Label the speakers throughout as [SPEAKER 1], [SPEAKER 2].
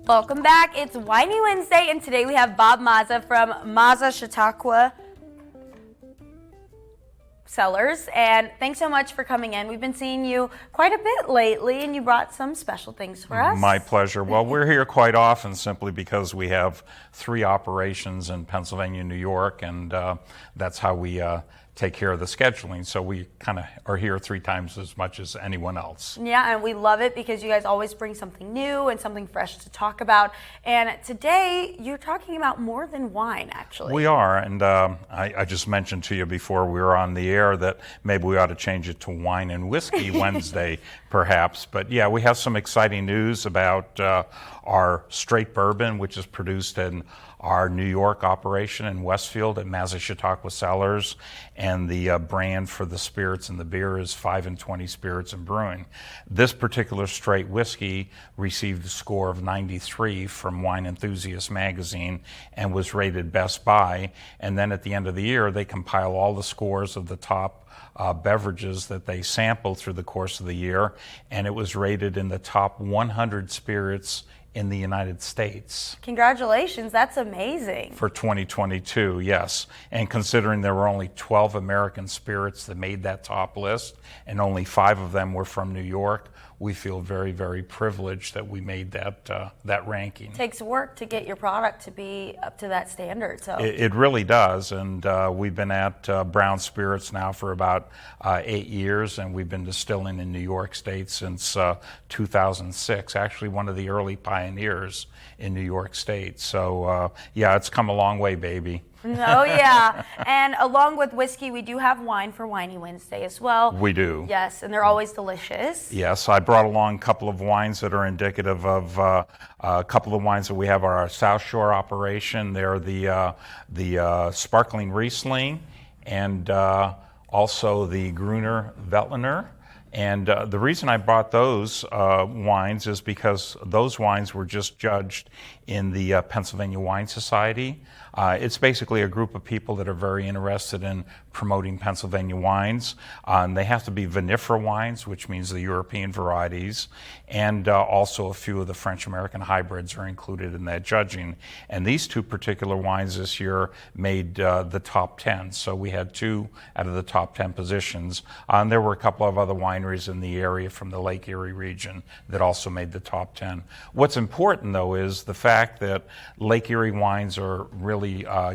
[SPEAKER 1] Welcome back. It's Winey Wednesday, and today we have Bob Mazza from Mazza Chautauqua Cellars. And thanks so much for coming in. We've been seeing you quite a bit lately, and you brought some special things for us.
[SPEAKER 2] My pleasure. Well, we're here quite often simply because we have 3 operations in Pennsylvania, New York, and that's how we take care of the scheduling. So we kind of are here 3 times as much as anyone else.
[SPEAKER 1] Yeah, and we love it because you guys always bring something new and something fresh to talk about. And today you're talking about more than wine, actually.
[SPEAKER 2] We are, and I just mentioned to you before we were on the air that maybe we ought to change it to Wine and Whiskey Wednesday, perhaps. But yeah, we have some exciting news about our straight bourbon, which is produced in our New York operation in Westfield at Mazza Chautauqua Cellars, and the brand for the spirits and the beer is 5 and 20 Spirits and Brewing. This particular straight whiskey received a score of 93 from Wine Enthusiast magazine and was rated Best Buy. And then at the end of the year, they compile all the scores of the top beverages that they sampled through the course of the year, and it was rated in the top 100 spirits in the United States.
[SPEAKER 1] Congratulations, that's amazing.
[SPEAKER 2] For 2022, yes. And considering there were only 12 American spirits that made that top list, and only 5 of them were from New York, we feel very, very privileged that we made that ranking.
[SPEAKER 1] It takes work to get your product to be up to that standard. So
[SPEAKER 2] it really does, and we've been at Brown Spirits now for about 8 years, and we've been distilling in New York State since 2006, actually one of the early pioneers in New York State. So yeah, it's come a long way, baby.
[SPEAKER 1] Oh yeah, and along with whiskey, we do have wine for Winey Wednesday as well.
[SPEAKER 2] We do.
[SPEAKER 1] Yes, and they're always delicious.
[SPEAKER 2] Yes, I brought along a couple of wines that are indicative of a couple of wines that we have our South Shore operation. They're the Sparkling Riesling and also the Gruner Veltliner. And the reason I brought those wines is because those wines were just judged in the Pennsylvania Wine Society. It's basically a group of people that are very interested in promoting Pennsylvania wines. They have to be vinifera wines, which means the European varieties, and also a few of the French-American hybrids are included in that judging. And these 2 particular wines this year made the top 10. So we had 2 out of the top 10 positions. And there were a couple of other wineries in the area from the Lake Erie region that also made the top 10. What's important, though, is the fact that Lake Erie wines are really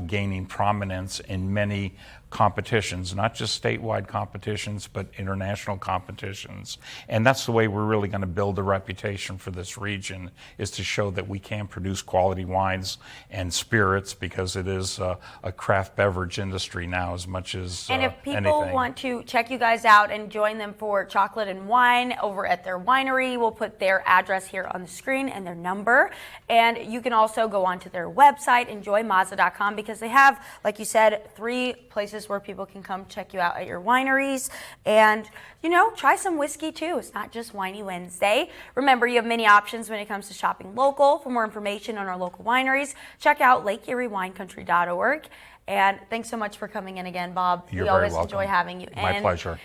[SPEAKER 2] gaining prominence in many competitions, not just statewide competitions, but international competitions. And that's the way we're really going to build a reputation for this region, is to show that we can produce quality wines and spirits, because it is a craft beverage industry now as much as
[SPEAKER 1] And if people want to check you guys out and join them for chocolate and wine over at their winery, we'll put their address here on the screen and their number. And you can also go onto their website, enjoymazza.com, because they have, like you said, 3 places where people can come check you out at your wineries and, you know, try some whiskey too. It's not just Winey Wednesday. Remember, you have many options when it comes to shopping local. For more information on our local wineries, check out LakeErieWineCountry.org. And thanks so much for coming in again, Bob.
[SPEAKER 2] You're
[SPEAKER 1] we
[SPEAKER 2] very
[SPEAKER 1] always
[SPEAKER 2] welcome.
[SPEAKER 1] enjoy having you.
[SPEAKER 2] My pleasure.